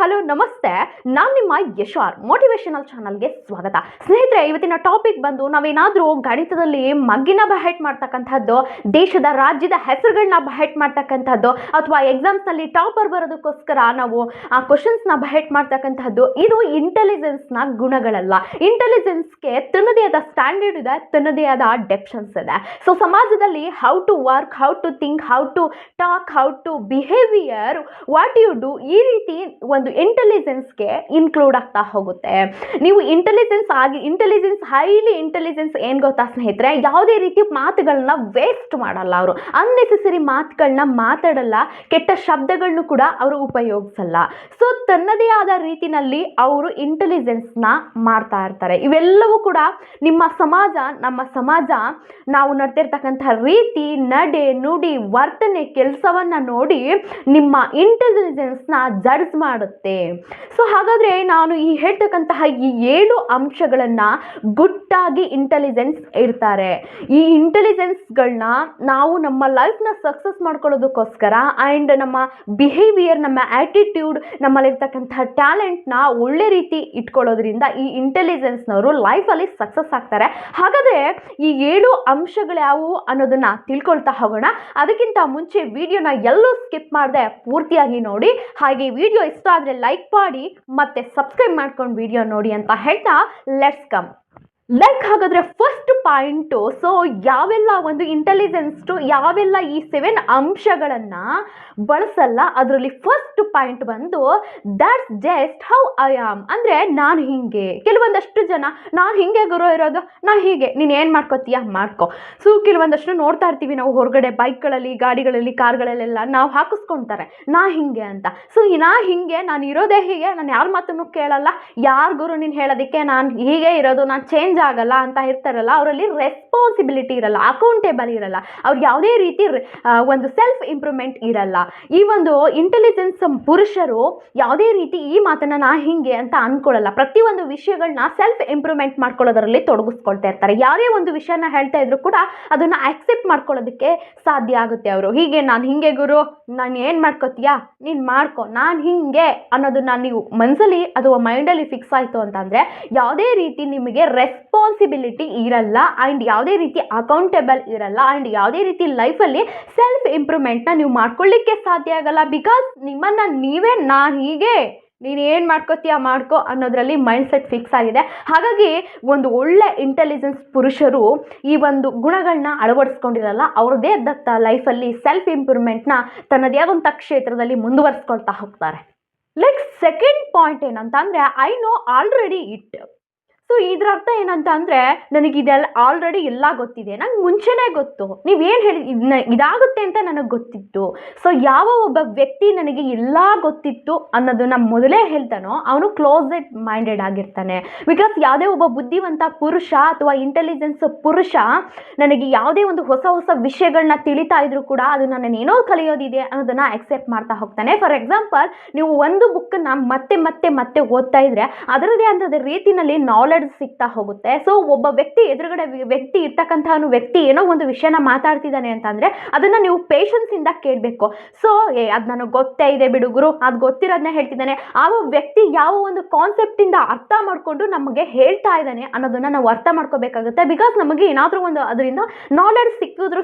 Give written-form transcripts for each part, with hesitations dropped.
Hello ನಮಸ್ತೆ. ನಾನು ನಿಮ್ಮ ಯಶಾರ್ ಮೋಟಿವೇಶನಲ್ ಚಾನಲ್ಗೆ ಸ್ವಾಗತ. ಸ್ನೇಹಿತರೆ, ಇವತ್ತಿನ ಟಾಪಿಕ್ ಬಂದು ನಾವೇನಾದರೂ ಗಣಿತದಲ್ಲಿ ಮಗ್ಗಿನ ಬಹೆಟ್ ಮಾಡ್ತಕ್ಕಂಥದ್ದು, ದೇಶದ ರಾಜ್ಯದ ಹೆಸರುಗಳನ್ನ ಬಹೆಟ್ ಮಾಡ್ತಕ್ಕಂಥದ್ದು, ಅಥವಾ ಎಕ್ಸಾಮ್ಸ್ನಲ್ಲಿ ಟಾಪರ್ ಬರೋದಕ್ಕೋಸ್ಕರ ನಾವು ಆ ಕ್ವಶನ್ಸ್ನ ಬಹೆಟ್ ಮಾಡ್ತಕ್ಕಂಥದ್ದು, ಇದು ಇಂಟೆಲಿಜೆನ್ಸ್ನ ಗುಣಗಳಲ್ಲ. ಇಂಟೆಲಿಜೆನ್ಸ್ಗೆ ತನ್ನದೇ ಆದ ಸ್ಟ್ಯಾಂಡರ್ಡ್ ಇದೆ, ತನ್ನದೇ ಆದ ಡೆಫಿಷನ್ಸ್ ಇದೆ. ಸೊ ಸಮಾಜದಲ್ಲಿ how to work, how to think, how to talk, how to behaviour, what you do, ಈ ರೀತಿ ಒಂದು ಇಂಟೆಲಿಜೆನ್ಸ್ಗೆ ಇನ್ಕ್ಲೂಡ್ ಆಗ್ತಾ ಹೋಗುತ್ತೆ. ನೀವು ಇಂಟೆಲಿಜೆನ್ಸ್ ಹೈಲಿ ಇಂಟೆಲಿಜೆನ್ಸ್ ಏನು ಗೊತ್ತಾ ಸ್ನೇಹಿತರೆ, ಯಾವುದೇ ರೀತಿ ಮಾತುಗಳನ್ನ ವೇಸ್ಟ್ ಮಾಡಲ್ಲ. ಅವರು ಅನ್ನೆಸೆಸರಿ ಮಾತುಗಳನ್ನ ಮಾತಾಡಲ್ಲ, ಕೆಟ್ಟ ಶಬ್ದಗಳನ್ನು ಕೂಡ ಅವರು ಉಪಯೋಗಿಸಲ್ಲ. ಸೊ ತನ್ನದೇ ಆದ ರೀತಿನಲ್ಲಿ ಅವರು ಇಂಟೆಲಿಜೆನ್ಸ್ನ ಮಾಡ್ತಾ ಇರ್ತಾರೆ. ಇವೆಲ್ಲವೂ ಕೂಡ ನಮ್ಮ ಸಮಾಜ ನಾವು ನಡ್ತಿರ್ತಕ್ಕಂಥ ರೀತಿ, ನಡೆ, ನುಡಿ, ವರ್ತನೆ, ಕೆಲಸವನ್ನ ನೋಡಿ ನಿಮ್ಮ ಇಂಟೆಲಿಜೆನ್ಸ್ನ ಜಡ್ಜ್ ಮಾಡುತ್ತೆ. ಸೊ ಹಾಗಾದರೆ ನಾನು ಹೇಳ್ತಕ್ಕಂತಹ ಈ 7 ಅಂಶಗಳನ್ನು ಗುಟ್ಟಾಗಿ ಇಂಟೆಲಿಜೆನ್ಸ್ ಇರ್ತಾರೆ. ಈ ಇಂಟೆಲಿಜೆನ್ಸ್ಗಳನ್ನ ನಾವು ನಮ್ಮ ಲೈಫ್ನ ಸಕ್ಸಸ್ ಮಾಡ್ಕೊಳ್ಳೋದಕ್ಕೋಸ್ಕರ ಆ್ಯಂಡ್ ನಮ್ಮ ಬಿಹೇವಿಯರ್, ನಮ್ಮ ಆ್ಯಟಿಟ್ಯೂಡ್, ನಮ್ಮಲ್ಲಿರ್ತಕ್ಕಂತಹ ಟ್ಯಾಲೆಂಟ್ನ ಒಳ್ಳೆ ರೀತಿ ಇಟ್ಕೊಳ್ಳೋದ್ರಿಂದ ಈ ಇಂಟೆಲಿಜೆನ್ಸ್ನವರು ಲೈಫಲ್ಲಿ ಸಕ್ಸಸ್ ಆಗ್ತಾರೆ. ಹಾಗಾದರೆ ಈ 7 ಅಂಶಗಳು ಯಾವುವು ಅನ್ನೋದನ್ನು ತಿಳ್ಕೊಳ್ತಾ ಹೋಗೋಣ. ಅದಕ್ಕಿಂತ ಮುಂಚೆ ವಿಡಿಯೋನ ಎಲ್ಲೂ ಸ್ಕಿಪ್ ಮಾಡದೆ ಪೂರ್ತಿಯಾಗಿ ನೋಡಿ. ಹಾಗೆ ವಿಡಿಯೋ ಇಷ್ಟ ಆದರೆ ಲೈಕ್ ಮಾಡಿ ಮತ್ತೆ ಸಬ್ಸ್ಕ್ರೈಬ್ ಮಾಡ್ಕೊಂಡು ವಿಡಿಯೋ ನೋಡಿ ಅಂತ ಹೇಳ್ತಾ ಲೆಟ್ಸ್ ಕಮ್. ಹಾಗಾದರೆ ಫಸ್ಟ್ ಪಾಯಿಂಟು, ಸೊ ಯಾವೆಲ್ಲ ಒಂದು ಇಂಟೆಲಿಜೆನ್ಸ್ಟು ಯಾವೆಲ್ಲ ಈ 7 ಅಂಶಗಳನ್ನು ಬಳಸಲ್ಲ, ಅದರಲ್ಲಿ ಫಸ್ಟ್ ಪಾಯಿಂಟ್ ಬಂದು that's just how I am. ಅಂದರೆ ನಾನು ಹೀಗೆ. ಕೆಲವೊಂದಷ್ಟು ಜನ ನಾನು ಹೀಗೆ ಗುರು ಇರೋದು, ನಾ ಹೀಗೆ, ನೀನು ಏನು ಮಾಡ್ಕೋತೀಯ ಮಾಡ್ಕೊ. ಸೊ ಕೆಲವೊಂದಷ್ಟು ನೋಡ್ತಾ ಇರ್ತೀವಿ ನಾವು ಹೊರಗಡೆ ಬೈಕ್ಗಳಲ್ಲಿ, ಗಾಡಿಗಳಲ್ಲಿ, ಕಾರ್ಗಳಲ್ಲೆಲ್ಲ ನಾವು ಹಾಕಿಸ್ಕೊಳ್ತಾರೆ ನಾ ಹೀಗೆ ಅಂತ. ಸೊ ನಾ ಹೀಗೆ, ನಾನು ಇರೋದೇ ಹೀಗೆ, ನಾನು ಯಾರ ಮಾತನ್ನು ಕೇಳಲ್ಲ, ಯಾರು ಗುರು ನೀನು ಹೇಳೋದಕ್ಕೆ, ನಾನು ಹೀಗೆ ಇರೋದು, ನಾನು ಚೇಂಜ್ ಆಗಲ್ಲ ಅಂತ ಇರ್ತಾರಲ್ಲ, ಅವರಲ್ಲಿ ರೆಸ್ಪಾನ್ಸಿಬಿಲಿಟಿ ಇರಲ್ಲ, ಅಕೌಂಟೇಬಲ್ ಇರಲ್ಲ, ಅವ್ರಿಗೆ ಯಾವುದೇ ರೀತಿ ಒಂದು ಸೆಲ್ಫ್ ಇಂಪ್ರೂವ್ಮೆಂಟ್ ಇರಲ್ಲ. ಈ ಒಂದು ಇಂಟೆಲಿಜೆನ್ಸ್ ಪುರುಷರು ಯಾವುದೇ ರೀತಿ ಈ ಮಾತನ್ನ ನಾ ಹಿಂಗೆ ಅಂತ ಅನ್ಕೊಳ್ಳಲ್ಲ. ಪ್ರತಿಯೊಂದು ವಿಷಯಗಳನ್ನ ಸೆಲ್ಫ್ ಇಂಪ್ರೂವ್ಮೆಂಟ್ ಮಾಡ್ಕೊಳ್ಳೋದರಲ್ಲಿ ತೊಡಗಿಸ್ಕೊಳ್ತಾ ಇರ್ತಾರೆ. ಯಾವುದೇ ಒಂದು ವಿಷಯನ ಹೇಳ್ತಾ ಇದ್ರು ಕೂಡ ಅದನ್ನ ಆಕ್ಸೆಪ್ಟ್ ಮಾಡ್ಕೊಳ್ಳೋದಕ್ಕೆ ಸಾಧ್ಯ ಆಗುತ್ತೆ. ಅವರು ಹೀಗೆ, ನಾನು ಹಿಂಗೆ ಗುರು, ನಾನು ಏನು ಮಾಡ್ಕೋತೀಯಾ ನೀನು ಮಾಡ್ಕೊ, ನಾನು ಹಿಂಗೆ ಅನ್ನೋದನ್ನ ನೀವು ಮನಸ್ಸಲ್ಲಿ ಅಥವಾ ಮೈಂಡಲ್ಲಿ ಫಿಕ್ಸ್ ಆಯಿತು ಅಂತಂದರೆ ಯಾವುದೇ ರೀತಿ ನಿಮಗೆ ರೆಸ್ಪಾನ್ಸಿಬಿಲಿಟಿ ಇರಲ್ಲ ಆ್ಯಂಡ್ ಯಾವುದೇ ರೀತಿ ಅಕೌಂಟೇಬಲ್ ಇರಲ್ಲ ಆ್ಯಂಡ್ ಯಾವುದೇ ರೀತಿ ಲೈಫಲ್ಲಿ ಸೆಲ್ಫ್ ಇಂಪ್ರೂವ್ಮೆಂಟ್ನ ನೀವು ಮಾಡ್ಕೊಳ್ಳಿಕ್ಕೆ ಸಾಧ್ಯ ಆಗಲ್ಲ. ಬಿಕಾಸ್ ನಿಮ್ಮನ್ನು ನೀವೇ ನಾನು ಹೀಗೆ, ನೀನು ಏನು ಮಾಡ್ಕೋತೀಯ ಮಾಡ್ಕೋ ಅನ್ನೋದರಲ್ಲಿ ಮೈಂಡ್ ಸೆಟ್ ಫಿಕ್ಸ್ ಆಗಿದೆ. ಹಾಗಾಗಿ ಒಂದು ಒಳ್ಳೆ ಇಂಟೆಲಿಜೆನ್ಸ್ ಪುರುಷರು ಈ ಒಂದು ಗುಣಗಳನ್ನ ಅಳವಡಿಸ್ಕೊಂಡಿರಲ್ಲ. ಅವ್ರದ್ದೇ ಆದಂಥ ಲೈಫಲ್ಲಿ ಸೆಲ್ಫ್ ಇಂಪ್ರೂವ್ಮೆಂಟ್ನ ತನ್ನದೇ ಆದಂಥ ಕ್ಷೇತ್ರದಲ್ಲಿ ಮುಂದುವರಿಸ್ಕೊಳ್ತಾ ಹೋಗ್ತಾರೆ. ಸೆಕೆಂಡ್ ಪಾಯಿಂಟ್ ಏನಂತ ಅಂದರೆ I know already it. So ಇದರ ಅರ್ಥ ಏನಂತ ಅಂದರೆ, ನನಗೆ ಇದೆಲ್ಲ ಆಲ್ರೆಡಿ ಎಲ್ಲ ಗೊತ್ತಿದೆ, ನಂಗೆ ಮುಂಚೆನೇ ಗೊತ್ತು, ನೀವೇನು ಹೇಳಿ ಇದಾಗುತ್ತೆ ಅಂತ ನನಗೆ ಗೊತ್ತಿತ್ತು. ಸೊ ಯಾವ ಒಬ್ಬ ವ್ಯಕ್ತಿ ನನಗೆ ಎಲ್ಲ ಗೊತ್ತಿತ್ತು ಅನ್ನೋದನ್ನ ಮೊದಲೇ ಹೇಳ್ತಾನೋ ಅವನು ಕ್ಲೋಸೆಡ್ ಮೈಂಡೆಡ್ ಆಗಿರ್ತಾನೆ. ಬಿಕಾಸ್ ಯಾವುದೇ ಒಬ್ಬ ಬುದ್ಧಿವಂತ ಪುರುಷ ಅಥವಾ ಇಂಟೆಲಿಜೆನ್ಸ್ ಪುರುಷ ನನಗೆ ಯಾವುದೇ ಒಂದು ಹೊಸ ವಿಷಯಗಳನ್ನ ತಿಳಿತಾ ಇದ್ರು ಕೂಡ ಅದನ್ನು ನಾನು ಏನೋ ಕಲಿಯೋದಿದೆ ಅನ್ನೋದನ್ನು ಆಕ್ಸೆಪ್ಟ್ ಮಾಡ್ತಾ ಹೋಗ್ತಾನೆ. ಫಾರ್ ಎಕ್ಸಾಂಪಲ್, ನೀವು ಒಂದು ಬುಕ್ಕನ್ನು ಮತ್ತೆ ಮತ್ತೆ ಮತ್ತೆ ಓದ್ತಾ ಇದ್ರೆ ಅದರದೇ ಅಂತ ರೀತಿಯಲ್ಲಿ ನಾಲೆಡ್ಜ್ ಸಿಗ್ತಾ ಹೋಗುತ್ತೆ. ಸೊ ಒಬ್ಬ ಎದುರುಗಡೆ ವ್ಯಕ್ತಿ ಇರ್ತಕ್ಕಂಥ ವ್ಯಕ್ತಿ ಏನೋ ಒಂದು ವಿಷಯನ ಮಾತಾಡ್ತಿದ್ದಾನೆ ಅಂತಂದ್ರೆ ಅದನ್ನ ನೀವು ಪೇಷನ್ಸ್ ಇಂದ ಕೇಳಬೇಕು. ಸೊ ಅದು ನನಗೆ ಗೊತ್ತೇ ಇದೆ ಬಿಡು ಗುರು, ಅದು ಗೊತ್ತಿರೋದನ್ನ ಹೇಳ್ತಿದ್ದಾನೆ, ಆ ವ್ಯಕ್ತಿ ಯಾವ ಒಂದು ಕಾನ್ಸೆಪ್ಟ್ ಇಂದ ಅರ್ಥ ಮಾಡ್ಕೊಂಡು ನಮಗೆ ಹೇಳ್ತಾ ಇದ್ದಾನೆ ಅನ್ನೋದನ್ನ ನಾವು ಅರ್ಥ ಮಾಡ್ಕೋಬೇಕಾಗುತ್ತೆ. ಬಿಕಾಸ್ ನಮಗೆ ಏನಾದರೂ ಒಂದು ಅದರಿಂದ ನಾಲೆಡ್ಜ್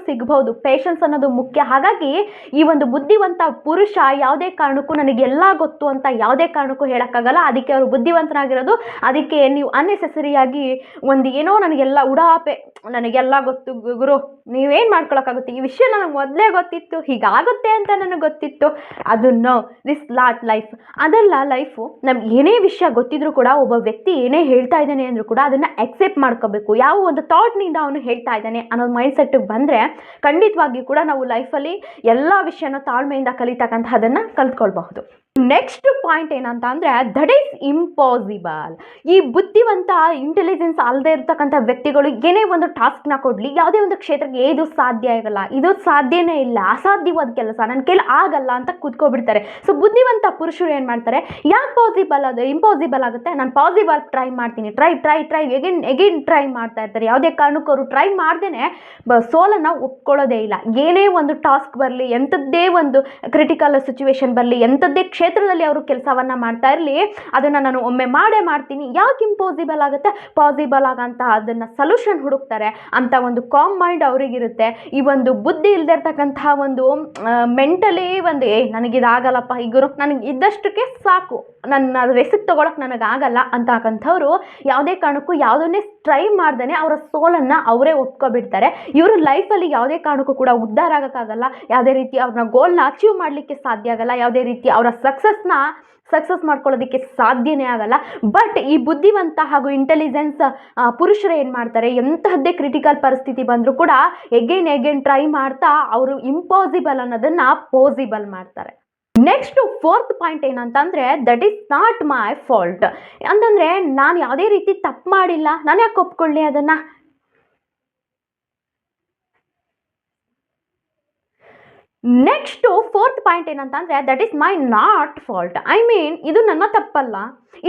ಸಿಗಬಹುದು. ಪೇಷನ್ಸ್ ಅನ್ನೋದು ಮುಖ್ಯ. ಹಾಗಾಗಿ ಈ ಒಂದು ಬುದ್ಧಿವಂತ ಪುರುಷ ಯಾವುದೇ ಕಾರಣಕ್ಕೂ ನನಗೆ ಎಲ್ಲ ಗೊತ್ತು ಅಂತ ಯಾವುದೇ ಕಾರಣಕ್ಕೂ ಹೇಳಕ್ಕಾಗಲ್ಲ. ಅದಕ್ಕೆ ಅವರು ಬುದ್ಧಿವಂತರಾಗಿರೋದು. ಅದಕ್ಕೆ ನೀವು ಅನ್ನೆಸೆಸರಿಯಾಗಿ ಒಂದು ಏನೋ ನನಗೆಲ್ಲ ಉಡಾಪೆ, ನನಗೆಲ್ಲ ಗೊತ್ತು ಗುರು, ನೀವೇನು ಮಾಡ್ಕೊಳಕ್ಕಾಗುತ್ತೆ, ಈ ವಿಷಯ ನನಗೆ ಮೊದಲೇ ಗೊತ್ತಿತ್ತು, ಹೀಗಾಗುತ್ತೆ ಅಂತ ನನಗೆ ಗೊತ್ತಿತ್ತು, ಅದನ್ನು ದಿಸ್ ಲಾಟ್ ಲೈಫ್ ಅದಲ್ಲ. ಲೈಫು ನಮ್ಗೆ ಏನೇ ವಿಷಯ ಗೊತ್ತಿದ್ರು ಕೂಡ ಒಬ್ಬ ವ್ಯಕ್ತಿ ಏನೇ ಹೇಳ್ತಾ ಇದ್ದಾನೆ ಅಂದರೂ ಕೂಡ ಅದನ್ನು ಅಕ್ಸೆಪ್ಟ್ ಮಾಡ್ಕೋಬೇಕು. ಯಾವ ಒಂದು ಥಾಟ್ನಿಂದ ಅವನು ಹೇಳ್ತಾ ಇದ್ದಾನೆ ಅನ್ನೋದು ಮೈಂಡ್ ಸೆಟ್ಟಿಗೆ ಬಂದರೆ ಖಂಡಿತವಾಗಿ ಕೂಡ ನಾವು ಲೈಫಲ್ಲಿ ಎಲ್ಲ ವಿಷಯನ ತಾಳ್ಮೆಯಿಂದ ಕಲಿತಕ್ಕಂಥದ್ದನ್ನು ಕಲ್ತ್ಕೊಳ್ಬಹುದು. ನೆಕ್ಸ್ಟ್ ಪಾಯಿಂಟ್ ಏನಂತ ಅಂದರೆ ದಟ್ ಈಸ್ ಇಂಪಾಸಿಬಲ್. ಈ ಬುದ್ಧಿವಂತ ಇಂಟೆಲಿಜೆನ್ಸ್ ಅಲ್ಲದೆ ಇರ್ತಕ್ಕಂಥ ವ್ಯಕ್ತಿಗಳು ಏನೇ ಒಂದು ಟಾಸ್ಕ್ನ ಕೊಡಲಿ, ಯಾವುದೇ ಒಂದು ಕ್ಷೇತ್ರಕ್ಕೆ ಇದು ಸಾಧ್ಯ ಆಗಲ್ಲ, ಇದು ಸಾಧ್ಯನೇ ಇಲ್ಲ, ಅಸಾಧ್ಯವಾದ ಕೆಲಸ, ನನ್ನ ಕೈಲಿ ಆಗಲ್ಲ ಅಂತ ಕೂತ್ಕೊಬಿಡ್ತಾರೆ. ಸೊ ಬುದ್ಧಿವಂತ ಪುರುಷರು ಏನು ಮಾಡ್ತಾರೆ, ಯಾಕೆ ಇಂಪಾಸಿಬಲ್ ಆಗುತ್ತೆ, ನಾನು ಪಾಸಿಬಲ್ ಟ್ರೈ ಮಾಡ್ತೀನಿ, ಟ್ರೈ ಎಗೇನ್ ಟ್ರೈ ಮಾಡ್ತಾ ಇರ್ತಾರೆ. ಯಾವುದೇ ಕಾರಣಕ್ಕೂ ಅವರು ಟ್ರೈ ಮಾಡ್ದೇನೆ ಸೋಲನ್ನು ಒಪ್ಕೊಳ್ಳೋದೇ ಇಲ್ಲ. ಏನೇ ಒಂದು ಟಾಸ್ಕ್ ಬರಲಿ, ಎಂಥದ್ದೇ ಒಂದು ಕ್ರಿಟಿಕಲ್ ಸಿಚುವೇಶನ್ ಬರಲಿ, ಎಂಥದ್ದೇ ಕ್ಷೇತ್ರ ಕ್ಷೇತ್ರದಲ್ಲಿ ಅವರು ಕೆಲಸವನ್ನು ಮಾಡ್ತಾ ಇರಲಿ, ಅದನ್ನು ನಾನು ಒಮ್ಮೆ ಮಾಡೇ ಮಾಡ್ತೀನಿ, ಯಾಕೆ ಇಂಪಾಸಿಬಲ್ ಆಗುತ್ತೆ, ಪಾಸಿಬಲ್ ಆಗಂತ ಅದನ್ನು ಸೊಲ್ಯೂಷನ್ ಹುಡುಕ್ತಾರೆ ಅಂತ ಒಂದು ಕಾಮ್ ಮೈಂಡ್ ಅವರಿಗಿರುತ್ತೆ. ಈ ಒಂದು ಬುದ್ಧಿ ಇಲ್ಲದೆ ಇರ್ತಕ್ಕಂತಹ ಒಂದು ಮೆಂಟಲಿ ಒಂದು ನನಗಿದಾಗಲ್ಲಪ್ಪ, ಈಗ ನನಗೆ ಇದ್ದಷ್ಟಕ್ಕೆ ಸಾಕು, ನನ್ನ ರಿಸ್ಕ್ ತೊಗೊಳಕ್ಕೆ ನನಗಾಗಲ್ಲ ಅಂತಕ್ಕಂಥವ್ರು ಯಾವುದೇ ಕಾರಣಕ್ಕೂ ಯಾವುದನ್ನೇ ಟ್ರೈ ಮಾಡ್ದೇ ಅವರ ಸೋಲನ್ನು ಅವರೇ ಒಪ್ಕೊಬಿಡ್ತಾರೆ. ಇವರು ಲೈಫಲ್ಲಿ ಯಾವುದೇ ಕಾರಣಕ್ಕೂ ಕೂಡ ಉದ್ಧಾರ ಆಗೋಕ್ಕಾಗಲ್ಲ, ಯಾವುದೇ ರೀತಿ ಅವ್ರನ್ನ ಗೋಲ್ನ ಅಚೀವ್ ಮಾಡಲಿಕ್ಕೆ ಸಾಧ್ಯ ಆಗಲ್ಲ, ಯಾವುದೇ ರೀತಿ ಅವರ ಸಕ್ಸಸ್ ಮಾಡ್ಕೊಳ್ಳೋದಕ್ಕೆ ಸಾಧ್ಯನೇ ಆಗಲ್ಲ. ಬಟ್ ಈ ಬುದ್ಧಿವಂತ ಹಾಗೂ ಇಂಟೆಲಿಜೆನ್ಸ್ ಪುರುಷರು ಏನು ಮಾಡ್ತಾರೆ, ಎಂತಹದ್ದೇ ಕ್ರಿಟಿಕಲ್ ಪರಿಸ್ಥಿತಿ ಬಂದರೂ ಕೂಡ ಎಗೇನ್ ಟ್ರೈ ಮಾಡ್ತಾ ಅವರು ಇಂಪಾಸಿಬಲ್ ಅನ್ನೋದನ್ನು ಪಾಸಿಬಲ್ ಮಾಡ್ತಾರೆ. ನೆಕ್ಸ್ಟ್ 4th ಪಾಯಿಂಟ್ ಏನಂತಂದರೆ, that is not my fault. ಅಂತಂದರೆ ನಾನು ಯಾವುದೇ ರೀತಿ ತಪ್ಪು ಮಾಡಿಲ್ಲ, ನಾನು ಯಾಕೆ ಒಪ್ಕೊಳ್ಳಿ ಅದನ್ನು. ನೆಕ್ಸ್ಟ್ 4th ಪಾಯಿಂಟ್ ಏನಂತಂದರೆ, that is my not fault. I mean ಇದು ನನ್ನ ತಪ್ಪಲ್ಲ,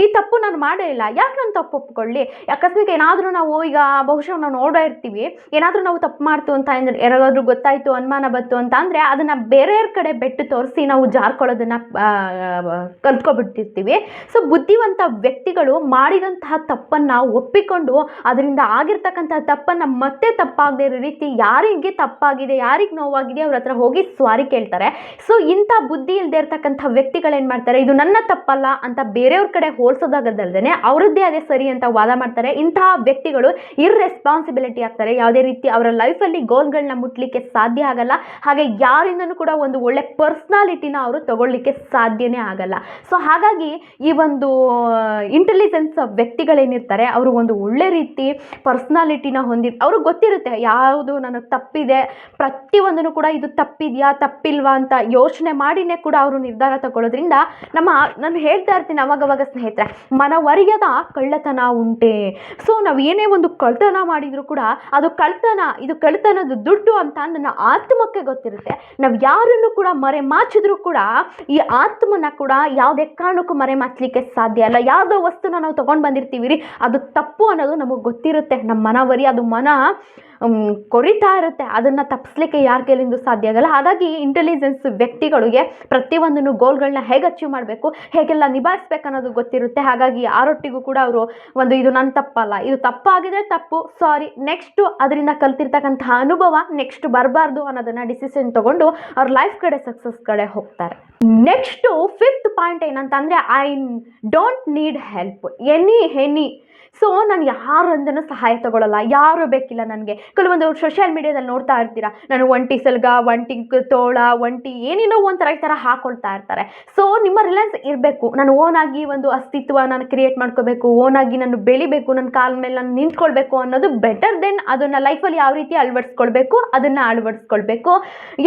ಈ ತಪ್ಪು ನಾನು ಮಾಡೇ ಇಲ್ಲ, ಯಾಕೆ ನಾನು ತಪ್ಪು ಒಪ್ಕೊಳ್ಳಿ. ಅಕಸ್ಮಾತ್ ಏನಾದರೂ ನಾವು ಈಗ ಬಹುಶಃ ನಾವು ನೋಡೋ ಇರ್ತೀವಿ, ಏನಾದರೂ ನಾವು ತಪ್ಪು ಮಾಡ್ತು ಅಂತ ಅಂದರೆ, ಯಾರಾದರೂ ಗೊತ್ತಾಯಿತು, ಅನುಮಾನ ಬಂತು ಅಂತ ಅಂದರೆ ಅದನ್ನು ಬೇರೆಯವ್ರ ಕಡೆ ಬೆಟ್ಟು ತೋರಿಸಿ ನಾವು ಜಾರ್ಕೊಳ್ಳೋದನ್ನು ಕಲ್ತ್ಕೊಬಿಟ್ಟಿರ್ತೀವಿ. ಸೊ ಬುದ್ಧಿವಂತ ವ್ಯಕ್ತಿಗಳು ಮಾಡಿದಂತಹ ತಪ್ಪನ್ನು ಒಪ್ಪಿಕೊಂಡು ಅದರಿಂದ ಆಗಿರ್ತಕ್ಕಂಥ ತಪ್ಪನ್ನು ಮತ್ತೆ ತಪ್ಪಾಗದೇ ಇರೋ ರೀತಿ ಯಾರಿಗೆ ತಪ್ಪಾಗಿದೆ, ಯಾರಿಗೆ ನೋವಾಗಿದೆ ಅವ್ರ ಹತ್ರ ಹೋಗಿ ಸ್ವಾರಿ ಕೇಳ್ತಾರೆ. ಸೊ ಇಂಥ ಬುದ್ಧಿ ಇಲ್ಲದೆ ಇರ್ತಕ್ಕಂಥ ವ್ಯಕ್ತಿಗಳೇನು ಮಾಡ್ತಾರೆ, ಇದು ನನ್ನ ತಪ್ಪಲ್ಲ ಅಂತ ಬೇರೆಯವ್ರ ಕಡೆ ಹೋಲಿಸೋದಾಗದಲ್ದೇ ಅವರದ್ದೇ ಅದೇ ಸರಿ ಅಂತ ವಾದ ಮಾಡ್ತಾರೆ. ಇಂತಹ ವ್ಯಕ್ತಿಗಳು ಇರ್ರೆಸ್ಪಾನ್ಸಿಬಿಲಿಟಿ ಆಗ್ತಾರೆ, ಯಾವುದೇ ರೀತಿ ಅವರ ಲೈಫಲ್ಲಿ ಗೋಲ್ಗಳನ್ನ ಮುಟ್ಲಿಕ್ಕೆ ಸಾಧ್ಯ ಆಗಲ್ಲ, ಹಾಗೆ ಯಾರಿಂದನೂ ಕೂಡ ಒಂದು ಒಳ್ಳೆ ಪರ್ಸ್ನಾಲಿಟಿನ ಅವರು ತಗೊಳ್ಳಿಕ್ಕೆ ಸಾಧ್ಯನೇ ಆಗಲ್ಲ. ಸೊ ಹಾಗಾಗಿ ಈ ಒಂದು ಇಂಟೆಲಿಜೆನ್ಸ್ ವ್ಯಕ್ತಿಗಳೇನಿರ್ತಾರೆ ಅವರು ಒಂದು ಒಳ್ಳೆ ರೀತಿ ಪರ್ಸ್ನಾಲಿಟಿನ ಅವ್ರಿಗೆ ಗೊತ್ತಿರುತ್ತೆ ಯಾವುದು ನನಗೆ ತಪ್ಪಿದೆ, ಪ್ರತಿಯೊಂದನ್ನು ಕೂಡ ಇದು ತಪ್ಪಿದೆಯಾ ತಪ್ಪಿಲ್ವಾ ಅಂತ ಯೋಚನೆ ಮಾಡಿನೇ ಕೂಡ ಅವರು ನಿರ್ಧಾರ ತಗೊಳ್ಳೋದ್ರಿಂದ ನಾನು ಹೇಳ್ತಾ ಇರ್ತೀನಿ ಅವಾಗವಾಗ ಸ್ನೇಹಿತರೆ, ಮನವರಿಯದ ಕಳ್ಳತನ ಉಂಟೆ. ಸೊ ನಾವು ಏನೇ ಒಂದು ಕಳ್ಳತನ ಮಾಡಿದರೂ ಕೂಡ ಅದು ಇದು ಕಳ್ಳತನದ ದುಡ್ಡು ಅಂತ ನನ್ನ ಆತ್ಮಕ್ಕೆ ಗೊತ್ತಿರುತ್ತೆ. ನಾವು ಯಾರನ್ನು ಕೂಡ ಮರೆಮಾಚಿದ್ರೂ ಕೂಡ ಈ ಆತ್ಮನ ಕೂಡ ಯಾವುದೇ ಕಾರಣಕ್ಕೂ ಮರೆಮಾಚಲಿಕ್ಕೆ ಸಾಧ್ಯ ಅಲ್ಲ. ಯಾವುದೋ ವಸ್ತುನ ನಾವು ತೊಗೊಂಡು ಬಂದಿರ್ತೀವಿ ರೀ, ಅದು ತಪ್ಪು ಅನ್ನೋದು ನಮಗೆ ಗೊತ್ತಿರುತ್ತೆ, ನಮ್ಮ ಮನವರಿ ಅದು ಕೊರಿತಾ ಇರುತ್ತೆ, ಅದನ್ನು ತಪ್ಪಿಸ್ಲಿಕ್ಕೆ ಯಾರ ಕೈಲಿಂದ ಸಾಧ್ಯ ಆಗಲ್ಲ. ಹಾಗಾಗಿ ಇಂಟೆಲಿಜೆನ್ಸ್ ವ್ಯಕ್ತಿಗಳಿಗೆ ಪ್ರತಿಯೊಂದನ್ನು ಗೋಲ್ಗಳನ್ನ ಹೇಗೆ ಅಚೀವ್ ಮಾಡಬೇಕು, ಹೇಗೆಲ್ಲ ನಿಭಾಯಿಸ್ಬೇಕು ಅನ್ನೋದು ಗೊತ್ತಿರುತ್ತೆ. ಹಾಗಾಗಿ ಯಾರೊಟ್ಟಿಗೂ ಕೂಡ ಅವರು ಇದು ನನ್ನ ತಪ್ಪಲ್ಲ, ಇದು ತಪ್ಪಾಗಿದ್ರೆ ತಪ್ಪು, ಸಾರಿ, ನೆಕ್ಸ್ಟು ಅದರಿಂದ ಕಲ್ತಿರ್ತಕ್ಕಂತಹ ಅನುಭವ ನೆಕ್ಸ್ಟ್ ಬರಬಾರ್ದು ಅನ್ನೋದನ್ನು ಡಿಸಿಷನ್ ತೊಗೊಂಡು ಅವ್ರ ಲೈಫ್ ಕಡೆ ಸಕ್ಸಸ್ ಕಡೆ ಹೋಗ್ತಾರೆ. ನೆಕ್ಸ್ಟು 5th ಪಾಯಿಂಟ್ ಏನಂತಂದರೆ, I don't need help any. So ನಾನು ಯಾರಂದನೂ ಸಹಾಯ ತಗೊಳ್ಳಲ್ಲ, ಯಾರೂ ಬೇಕಿಲ್ಲ ನನಗೆ. ಕೆಲವೊಂದು ಸೋಷಿಯಲ್ ಮೀಡಿಯಾದಲ್ಲಿ ನೋಡ್ತಾ ಇರ್ತೀರಾ, ನಾನು ಒಂಟಿ ಸಲ್ಗ, ಒಂಟಿ ತೋಳ, ಒಂಟಿ ಏನೇನೋ ಒಂಥರ ಈ ಥರ ಹಾಕೊಳ್ತಾ ಇರ್ತಾರೆ. ಸೊ ನಿಮ್ಮ ರಿಲಯನ್ಸ್ ಇರಬೇಕು, ನಾನು ಓನಾಗಿ ಒಂದು ಅಸ್ತಿತ್ವ ನಾನು ಕ್ರಿಯೇಟ್ ಮಾಡ್ಕೋಬೇಕು, ಓನಾಗಿ ನಾನು ಬೆಳಿಬೇಕು, ನನ್ನ ಕಾಲ ಮೇಲೆ ನಾನು ನಿಂತ್ಕೊಳ್ಬೇಕು ಅನ್ನೋದು ಬೆಟರ್ ದೆನ್ ಅದನ್ನು ಲೈಫಲ್ಲಿ ಯಾವ ರೀತಿ ಅಳವಡಿಸ್ಕೊಳ್ಬೇಕು ಅದನ್ನು ಅಳವಡಿಸ್ಕೊಳ್ಬೇಕು.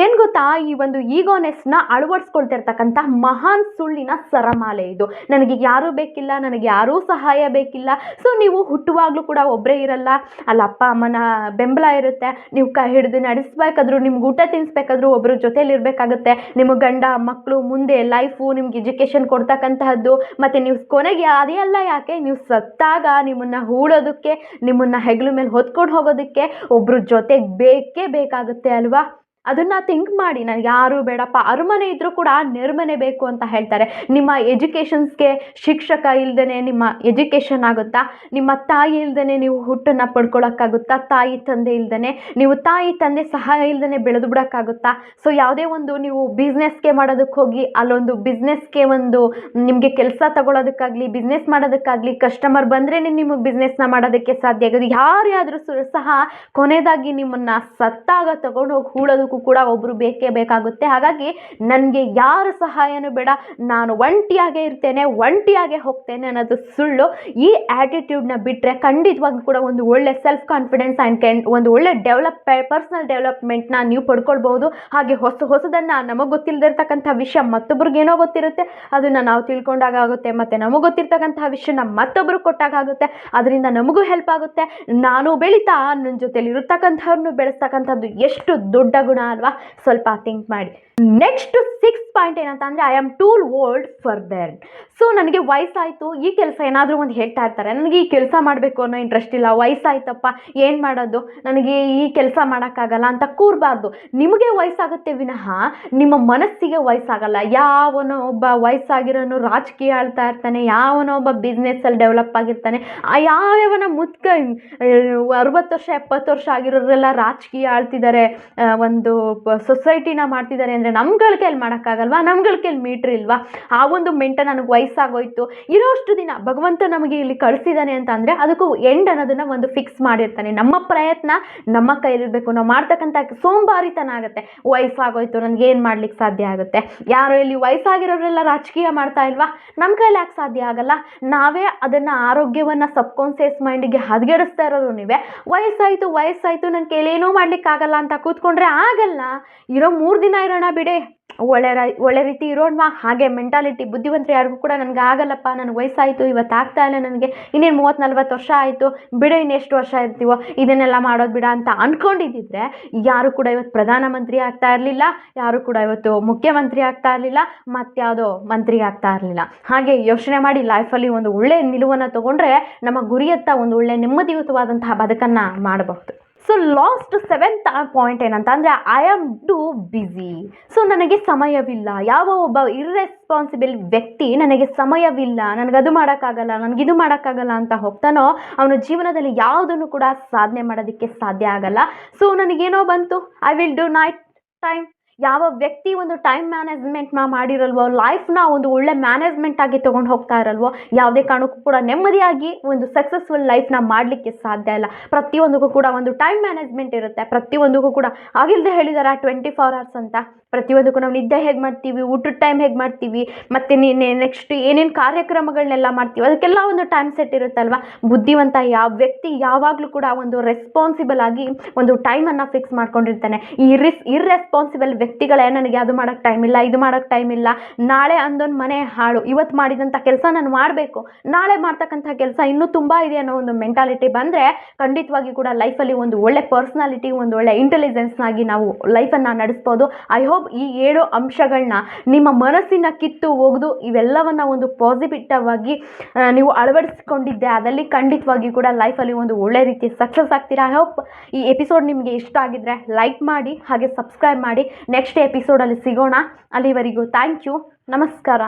ಏನು ಗೊತ್ತಾ, ಈ ಒಂದು ಈಗೋನೆಸ್ನ ಅಳವಡಿಸ್ಕೊಳ್ತಿರ್ತಕ್ಕಂಥ ಮಹಾನ್ ಸುಳ್ಳಿನ ಸರಮಾಲೆ ಇದು. ನನಗೆ ಯಾರೂ ಬೇಕಿಲ್ಲ, ನನಗೆ ಯಾರೂ ಸಹಾಯ ಬೇಕಿಲ್ಲ. ಸೊ ನೀವು ಹುಟ್ಟುವಾಗಲೂ ಕೂಡ ಒಬ್ಬರೇ ಇರಲ್ಲ, ಅಲ್ಲಿ ಅಪ್ಪ ಅಮ್ಮನ ಬೆಂಬಲ ಇರುತ್ತೆ, ನೀವು ಕೈ ಹಿಡಿದು ನಡೆಸಬೇಕಾದ್ರೂ, ನಿಮ್ಗೆ ಊಟ ತಿನ್ನಿಸ್ಬೇಕಾದ್ರೂ ಒಬ್ಬರ ಜೊತೇಲಿ ಇರಬೇಕಾಗುತ್ತೆ, ನಿಮ್ಮ ಗಂಡ ಮಕ್ಕಳು, ಮುಂದೆ ಲೈಫು, ನಿಮ್ಗೆ ಎಜುಕೇಷನ್ ಕೊಡ್ತಕ್ಕಂತಹದ್ದು, ಮತ್ತು ನೀವು ಕೊನೆಗೆ ಅದೆಲ್ಲ ಯಾಕೆ, ನೀವು ಸತ್ತಾಗ ನಿಮ್ಮನ್ನು ಹೂಳೋದಕ್ಕೆ, ನಿಮ್ಮನ್ನು ಹೆಗಲ ಮೇಲೆ ಹೊತ್ಕೊಂಡು ಹೋಗೋದಕ್ಕೆ ಒಬ್ಬರ ಜೊತೆಗೆ ಬೇಕೇ ಬೇಕಾಗುತ್ತೆ ಅಲ್ವಾ. ಅದನ್ನು ಥಿಂಕ್ ಮಾಡಿ, ನನಗೆ ಯಾರೂ ಬೇಡಪ್ಪ, ಅರಮನೆ ಇದ್ದರೂ ಕೂಡ ನೆರಮನೆ ಬೇಕು ಅಂತ ಹೇಳ್ತಾರೆ. ನಿಮ್ಮ ಎಜುಕೇಷನ್ಸ್ಗೆ ಶಿಕ್ಷಕ ಇಲ್ದೇ ನಿಮ್ಮ ಎಜುಕೇಷನ್ ಆಗುತ್ತಾ? ನಿಮ್ಮ ತಾಯಿ ಇಲ್ದೇ ನೀವು ಹುಟ್ಟನ್ನು ಪಡ್ಕೊಳ್ಳೋಕ್ಕಾಗುತ್ತಾ? ತಾಯಿ ತಂದೆ ಇಲ್ದೇ ನೀವು ತಾಯಿ ತಂದೆ ಸಹಾಯ ಇಲ್ದೇ ಬೆಳೆದು ಬಿಡೋಕ್ಕಾಗುತ್ತಾ? ಸೊ ಯಾವುದೇ ಒಂದು ನೀವು ಬಿಸ್ನೆಸ್ಗೆ ಮಾಡೋದಕ್ಕೆ ಹೋಗಿ ಅಲ್ಲೊಂದು ಬಿಸ್ನೆಸ್ಗೆ ಒಂದು ನಿಮಗೆ ಕೆಲಸ ತಗೊಳ್ಳೋದಕ್ಕಾಗಲಿ, ಬಿಸ್ನೆಸ್ ಮಾಡೋದಕ್ಕಾಗಲಿ, ಕಸ್ಟಮರ್ ಬಂದ್ರೇ ನಿಮಗೆ ಬಿಸ್ನೆಸ್ನ ಮಾಡೋದಕ್ಕೆ ಸಾಧ್ಯ ಆಗೋದು. ಯಾರ್ಯಾದರೂ ಸಹ ಕೊನೆಯದಾಗಿ ನಿಮ್ಮನ್ನು ಸತ್ತಾಗ ತಗೊಂಡು ಹೋಗಿ ಹೂಳೋದಕ್ಕೂ ಕೂಡ ಒಬ್ಬರು ಬೇಕೇ ಬೇಕಾಗುತ್ತೆ. ಹಾಗಾಗಿ ನನಗೆ ಯಾರ ಸಹಾಯನೂ ಬೇಡ, ನಾನು ಒಂಟಿಯಾಗೇ ಇರ್ತೇನೆ, ಒಂಟಿಯಾಗೇ ಹೋಗ್ತೇನೆ ಅನ್ನೋದು ಸುಳ್ಳು. ಈ ಆ್ಯಟಿಟ್ಯೂಡ್ನ ಬಿಟ್ಟರೆ ಖಂಡಿತವಾಗಿ ಕೂಡ ಒಂದು ಒಳ್ಳೆ ಸೆಲ್ಫ್ ಕಾನ್ಫಿಡೆನ್ಸ್ ಆ್ಯಂಡ್ ಒಂದು ಒಳ್ಳೆ ಪರ್ಸನಲ್ ಡೆವಲಪ್ಮೆಂಟ್ನ ನೀವು ಪಡ್ಕೊಳ್ಬೋದು. ಹಾಗೆ ಹೊಸದನ್ನು ನಮಗೆ ಗೊತ್ತಿಲ್ಲದಿರ್ತಕ್ಕಂಥ ವಿಷಯ ಮತ್ತೊಬ್ರಿಗೇನೋ ಗೊತ್ತಿರುತ್ತೆ, ಅದನ್ನು ನಾವು ತಿಳ್ಕೊಂಡಾಗ ಆಗುತ್ತೆ, ಮತ್ತು ನಮಗೆ ಗೊತ್ತಿರ್ತಕ್ಕಂಥ ವಿಷಯನ ಮತ್ತೊಬ್ಬರು ಕೊಟ್ಟಾಗ ಆಗುತ್ತೆ, ಅದರಿಂದ ನಮಗೂ ಹೆಲ್ಪ್ ಆಗುತ್ತೆ. ನಾನು ಬೆಳೀತಾ ನನ್ನ ಜೊತೆಲಿ ಇರತಕ್ಕಂಥವ್ರನ್ನು ಬೆಳೆಸ್ತಕ್ಕಂಥದ್ದು ಎಷ್ಟು ದೊಡ್ಡ ಗುಣ ಅಲ್ವಾ. ಸ್ವಲ್ಪ ಥಿಂಕ್ ಮಾಡಿ. ನೆಕ್ಸ್ಟ್ 6th ಪಾಯಿಂಟ್ ಏನಂತ ಅಂದರೆ I am two old for that. So ನನಗೆ ವಯಸ್ಸಾಯಿತು, ಈ ಕೆಲಸ ಏನಾದರೂ ಒಂದು ಹೇಳ್ತಾ ಇರ್ತಾರೆ, ನನಗೆ ಈ ಕೆಲಸ ಮಾಡಬೇಕು ಅನ್ನೋ ಇಂಟ್ರೆಸ್ಟ್ ಇಲ್ಲ, ವಯಸ್ಸಾಯ್ತಪ್ಪ ಏನು ಮಾಡೋದು, ನನಗೆ ಈ ಕೆಲಸ ಮಾಡೋಕ್ಕಾಗಲ್ಲ ಅಂತ ಕೂರಬಾರ್ದು. ನಿಮಗೆ ವಯಸ್ಸಾಗುತ್ತೆ ವಿನಃ ನಿಮ್ಮ ಮನಸ್ಸಿಗೆ ವಯಸ್ಸಾಗಲ್ಲ. ಯಾವನೋ ಒಬ್ಬ ವಯಸ್ಸಾಗಿರೋನು ರಾಜಕೀಯ ಆಳ್ತಾ ಇರ್ತಾನೆ, ಯಾವನೋ ಒಬ್ಬ ಬಿಸ್ನೆಸ್ಸಲ್ಲಿ ಡೆವಲಪ್ ಆಗಿರ್ತಾನೆ, ಯಾವ್ಯಾವನ ಮುದ್ಕ 60 ವರ್ಷ 70 ವರ್ಷ ಆಗಿರೋರೆಲ್ಲ ರಾಜಕೀಯ ಆಳ್ತಿದ್ದಾರೆ, ಒಂದು ಸೊಸೈಟಿನ ಮಾಡ್ತಿದ್ದಾರೆ ಅಂದರೆ ನಮ್ಗಳ ಕೈಲಿ ಮಾಡೋಕ್ಕಾಗಲ್ವಾ, ನಮ್ಗಳ ಕೈಲಿ ಮೀಟ್ರ್ ಇಲ್ವಾ? ಆ ಒಂದು ಮೆಂಟ ನನಗೆ ವಯಸ್ಸಾಗೋಯ್ತು, ಇರೋಷ್ಟು ದಿನ ಭಗವಂತ ನಮಗೆ ಇಲ್ಲಿ ಕಳಿಸಿದ್ದಾನೆ ಅಂತ ಅಂದರೆ ಅದಕ್ಕೂ ಎಂಡ್ ಅನ್ನೋದನ್ನು ಒಂದು ಫಿಕ್ಸ್ ಮಾಡಿರ್ತಾನೆ. ನಮ್ಮ ಪ್ರಯತ್ನ ನಮ್ಮ ಕೈಲಿರಬೇಕು. ನಾವು ಮಾಡ್ತಕ್ಕಂಥ ಸೋಂಬಾರಿತನ ಆಗುತ್ತೆ. ವಯಸ್ಸಾಗೋಯ್ತು, ನನಗೆ ಏನು ಮಾಡ್ಲಿಕ್ಕೆ ಸಾಧ್ಯ ಆಗುತ್ತೆ? ಯಾರೋ ಇಲ್ಲಿ ವಯಸ್ಸಾಗಿರೋರೆಲ್ಲ ರಾಜಕೀಯ ಮಾಡ್ತಾ ಇಲ್ವಾ? ನಮ್ಮ ಕೈಲಿ ಯಾಕೆ ಸಾಧ್ಯ ಆಗಲ್ಲ? ನಾವೇ ಅದನ್ನು ಆರೋಗ್ಯವನ್ನು ಸಬ್ಕಾನ್ಸಿಯಸ್ ಮೈಂಡಿಗೆ ಹದಗೆಡಿಸ್ತಾ ಇರೋರು ನೀವೇ. ವಯಸ್ಸಾಯಿತು ನನ್ನ ಕೈಲೇನೂ ಮಾಡ್ಲಿಕ್ಕಾಗಲ್ಲ ಅಂತ ಕೂತ್ಕೊಂಡ್ರೆ ಆಗಲ್ಲ. ಇರೋ 3 ದಿನ ಇರೋಣ ಬಿಡಿ, ಒಳ್ಳೆ ರೀತಿ ಇರೋಣ. ಹಾಗೆ ಮೆಂಟಾಲಿಟಿ ಬುದ್ಧಿವಂತರು ಯಾರಿಗೂ ಕೂಡ ನನಗೆ ಆಗಲ್ಲಪ್ಪ, ನನಗೆ ವಯಸ್ಸಾಯಿತು, ಇವತ್ತು ಆಗ್ತಾ ಇಲ್ಲ, ನನಗೆ ಇನ್ನೇನು 30-40 ವರ್ಷ ಆಯಿತು, ಬಿಡು ಇನ್ನೆಷ್ಟು ವರ್ಷ ಇರ್ತೀವೋ, ಇದನ್ನೆಲ್ಲ ಮಾಡೋದು ಬಿಡ ಅಂತ ಅಂದ್ಕೊಂಡಿದ್ದಿದ್ರೆ ಯಾರು ಕೂಡ ಇವತ್ತು ಪ್ರಧಾನಮಂತ್ರಿ ಆಗ್ತಾ ಇರಲಿಲ್ಲ, ಯಾರು ಕೂಡ ಇವತ್ತು ಮುಖ್ಯಮಂತ್ರಿ ಆಗ್ತಾ ಇರಲಿಲ್ಲ, ಮತ್ಯಾವುದೋ ಮಂತ್ರಿ ಆಗ್ತಾ ಇರಲಿಲ್ಲ. ಹಾಗೆ ಯೋಚನೆ ಮಾಡಿ ಲೈಫಲ್ಲಿ ಒಂದು ಒಳ್ಳೆಯ ನಿಲುವನ್ನು ತಗೊಂಡ್ರೆ ನಮ್ಮ ಗುರಿಯತ್ತ ಒಂದು ಒಳ್ಳೆ ನೆಮ್ಮದಿಯುತವಾದಂತಹ ಬದುಕನ್ನು ಮಾಡಬಹುದು. ಸೊ ಲಾಸ್ಟ್ 7th ಪಾಯಿಂಟ್ ಏನಂತ ಅಂದರೆ I am too busy. So ನನಗೆ ಸಮಯವಿಲ್ಲ. ಯಾವ ಒಬ್ಬ ಇರ್ರೆಸ್ಪಾನ್ಸಿಬಲ್ ವ್ಯಕ್ತಿ ನನಗೆ ಸಮಯವಿಲ್ಲ, ನನಗದು ಮಾಡೋಕ್ಕಾಗಲ್ಲ, ನನಗಿದು ಮಾಡೋಕ್ಕಾಗಲ್ಲ ಅಂತ ಹೋಗ್ತಾನೋ ಅವನ ಜೀವನದಲ್ಲಿ ಯಾವುದನ್ನು ಕೂಡ ಸಾಧನೆ ಮಾಡೋದಕ್ಕೆ ಸಾಧ್ಯ ಆಗಲ್ಲ. ಸೊ ನನಗೇನೋ ಬಂತು, I will do night time. ಯಾವ ವ್ಯಕ್ತಿ ಒಂದು ಟೈಮ್ ಮ್ಯಾನೇಜ್ಮೆಂಟ್ನ ಮಾಡಿರಲ್ವೋ, ಲೈಫ್ನ ಒಂದು ಒಳ್ಳೆ ಮ್ಯಾನೇಜ್ಮೆಂಟ್ ಆಗಿ ತೊಗೊಂಡು ಹೋಗ್ತಾ ಇರಲ್ವೋ, ಯಾವುದೇ ಕಾರಣಕ್ಕೂ ಕೂಡ ನೆಮ್ಮದಿಯಾಗಿ ಒಂದು ಸಕ್ಸಸ್ಫುಲ್ ಲೈಫ್ನ ಮಾಡಲಿಕ್ಕೆ ಸಾಧ್ಯ ಇಲ್ಲ. ಪ್ರತಿಯೊಂದಕ್ಕೂ ಕೂಡ ಒಂದು ಟೈಮ್ ಮ್ಯಾನೇಜ್ಮೆಂಟ್ ಇರುತ್ತೆ. ಪ್ರತಿಯೊಂದಕ್ಕೂ ಕೂಡ ಆಗಿಲ್ಲದೆ ಹೇಳಿದಾರೆ 24 hours ಅಂತ. ಪ್ರತಿಯೊಂದಕ್ಕೂ ನಾವು ನಿದ್ದೆ ಹೇಗೆ ಮಾಡ್ತೀವಿ, ಊಟದ ಟೈಮ್ ಹೇಗೆ ಮಾಡ್ತೀವಿ, ಮತ್ತು ನೆಕ್ಸ್ಟ್ ಏನೇನು ಕಾರ್ಯಕ್ರಮಗಳನ್ನೆಲ್ಲ ಮಾಡ್ತೀವಿ, ಅದಕ್ಕೆಲ್ಲ ಒಂದು ಟೈಮ್ ಸೆಟ್ ಇರುತ್ತಲ್ವ. ಬುದ್ಧಿವಂತ ಯಾವ ವ್ಯಕ್ತಿ ಯಾವಾಗಲೂ ಕೂಡ ಒಂದು ರೆಸ್ಪಾನ್ಸಿಬಲ್ ಆಗಿ ಒಂದು ಟೈಮನ್ನು ಫಿಕ್ಸ್ ಮಾಡ್ಕೊಂಡಿರ್ತಾನೆ. ಈ ಇರ್ರೆಸ್ಪಾನ್ಸಿಬಲ್ ವ್ಯಕ್ತಿಗಳೇ ನನಗೆ ಅದು ಮಾಡೋಕ್ಕೆ ಟೈಮ್ ಇಲ್ಲ, ಇದು ಮಾಡೋಕ್ಕೆ ಟೈಮ್ ಇಲ್ಲ, ನಾಳೆ ಅಂದೊಂದು ಮನೆ ಹಾಳು, ಇವತ್ತು ಮಾಡಿದಂಥ ಕೆಲಸ ನಾನು ಮಾಡಬೇಕು, ನಾಳೆ ಮಾಡ್ತಕ್ಕಂಥ ಕೆಲಸ ಇನ್ನೂ ತುಂಬ ಇದೆ ಅನ್ನೋ ಒಂದು ಮೆಂಟಾಲಿಟಿ ಬಂದರೆ ಖಂಡಿತವಾಗಿ ಕೂಡ ಲೈಫಲ್ಲಿ ಒಂದು ಒಳ್ಳೆ ಪರ್ಸ್ನಾಲಿಟಿ, ಒಂದು ಒಳ್ಳೆ ಇಂಟೆಲಿಜೆನ್ಸ್ನಾಗಿ ನಾವು ಲೈಫನ್ನು ನಡೆಸ್ಬೋದು. ಐ ಹೋಪ್ ಈ 7 ಅಂಶಗಳನ್ನ ನಿಮ್ಮ ಮನಸ್ಸಿನ ಕಿತ್ತು ಒಗೆದು ಇವೆಲ್ಲವನ್ನ ಒಂದು ಪಾಸಿಟಿವ್ ಆಗಿ ನೀವು ಅಳವಡಿಸಿಕೊಂಡಿದ್ದೆ ಅದಲ್ಲಿ ಖಂಡಿತವಾಗಿ ಕೂಡ ಲೈಫಲ್ಲಿ ಒಂದು ಒಳ್ಳೆ ರೀತಿ ಸಕ್ಸಸ್ ಆಗ್ತೀರಾ. ಐ ಹೋಪ್ ಈ ಎಪಿಸೋಡ್ ನಿಮಗೆ ಇಷ್ಟ ಆಗಿದ್ರೆ ಲೈಕ್ ಮಾಡಿ, ಹಾಗೆ ಸಬ್ಸ್ಕ್ರೈಬ್ ಮಾಡಿ. ನೆಕ್ಸ್ಟ್ ಎಪಿಸೋಡಲ್ಲಿ ಸಿಗೋಣ. ಅಲ್ಲಿವರೆಗೂ ಥ್ಯಾಂಕ್ ಯು, ನಮಸ್ಕಾರ.